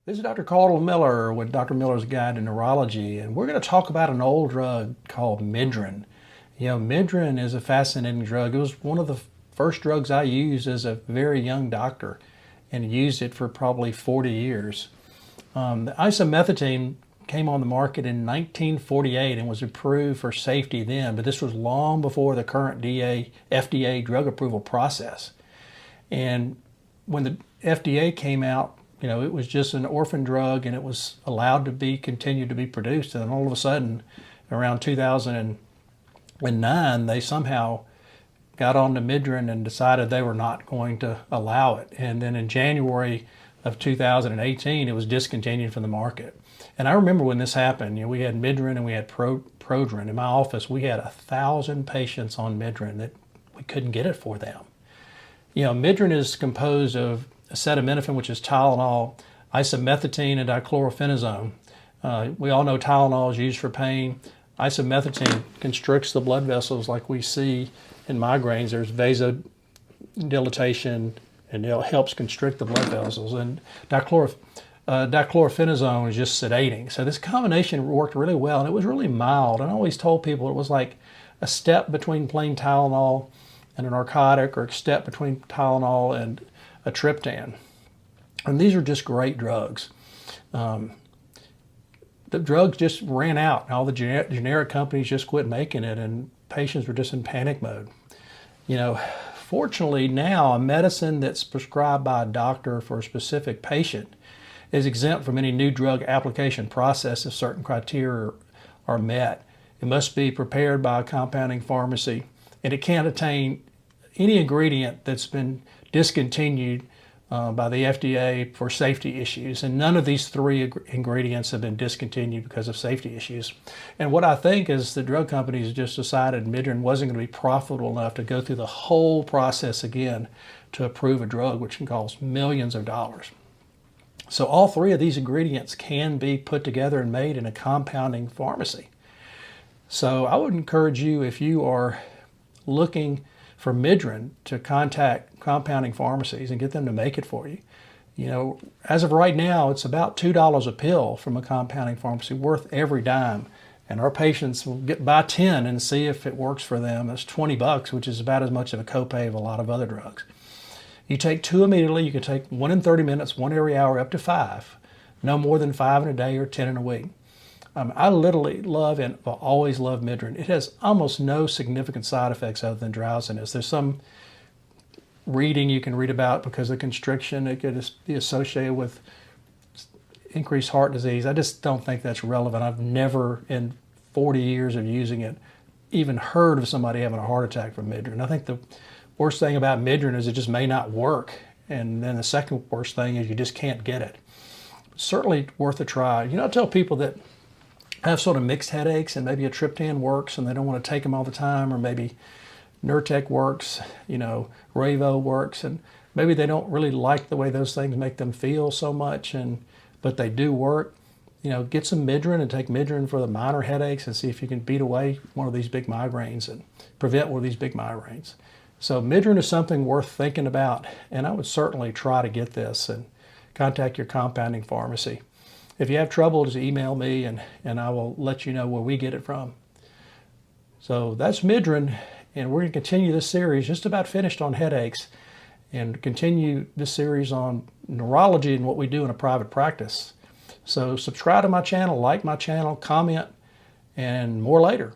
This is Dr. Caudle Miller with Dr. Miller's Guide to Neurology, and we're going to talk about an old drug called Midrin. Midrin is a fascinating drug. It was one of the first drugs I used as a very young doctor and used it for probably 40 years. The isomethylene came on the market in 1948 and was approved for safety then, but this was long before the current FDA drug approval process. And when the FDA came out, it was just an orphan drug and it was allowed to continue to be produced. And all of a sudden, around 2009, they somehow got on to Midrin and decided they were not going to allow it. And then in January of 2018, it was discontinued from the market. And I remember when this happened, we had Midrin and we had Prodrin. In my office, we had 1,000 patients on Midrin that we couldn't get it for them. Midrin is composed of acetaminophen, which is Tylenol, isomethylene, and dichlorphenazone. We all know Tylenol is used for pain. Isomethylene constricts the blood vessels like we see in migraines. There's vasodilatation, and it helps constrict the blood vessels. And dichlorphenazone is just sedating. So this combination worked really well, and it was really mild. And I always told people it was like a step between plain Tylenol and a narcotic, or a step between Tylenol and a triptan. And these are just great drugs. The drugs just ran out. All the generic companies just quit making it, and patients were just in panic mode. Fortunately now, a medicine that's prescribed by a doctor for a specific patient is exempt from any new drug application process if certain criteria are met. It must be prepared by a compounding pharmacy, and it can't contain any ingredient that's been discontinued by the FDA for safety issues. And none of these three ingredients have been discontinued because of safety issues. And what I think is the drug companies just decided Midrin wasn't going to be profitable enough to go through the whole process again to approve a drug, which can cost millions of dollars. So all three of these ingredients can be put together and made in a compounding pharmacy. So I would encourage you, if you are looking for Midrin, to contact compounding pharmacies and get them to make it for you. As of right now, it's about $2 a pill from a compounding pharmacy, worth every dime. And our patients will buy 10 and see if it works for them. It's $20, which is about as much of a copay of a lot of other drugs. You take 2 immediately. You can take 1 in 30 minutes, 1 every hour, up to 5. No more than 5 in a day or 10 in a week. I literally love and will always love Midrin. It has almost no significant side effects other than drowsiness. There's some reading you can read about because of constriction. It could be associated with increased heart disease. I just don't think that's relevant. I've never, in 40 years of using it, even heard of somebody having a heart attack from Midrin. I think the worst thing about Midrin is it just may not work. And then the second worst thing is you just can't get it. Certainly worth a try. I tell people that have sort of mixed headaches and maybe a triptan works and they don't want to take them all the time, or maybe Nurtec works, Ravo works, and maybe they don't really like the way those things make them feel so much, but they do work. Get some Midrin and take Midrin for the minor headaches and see if you can beat away one of these big migraines and prevent one of these big migraines. So Midrin is something worth thinking about, and I would certainly try to get this and contact your compounding pharmacy. If you have trouble, just email me and I will let you know where we get it from. So that's Midrin, and we're going to continue this series, just about finished on headaches, and continue this series on neurology and what we do in a private practice. So subscribe to my channel, like my channel, comment, and more later.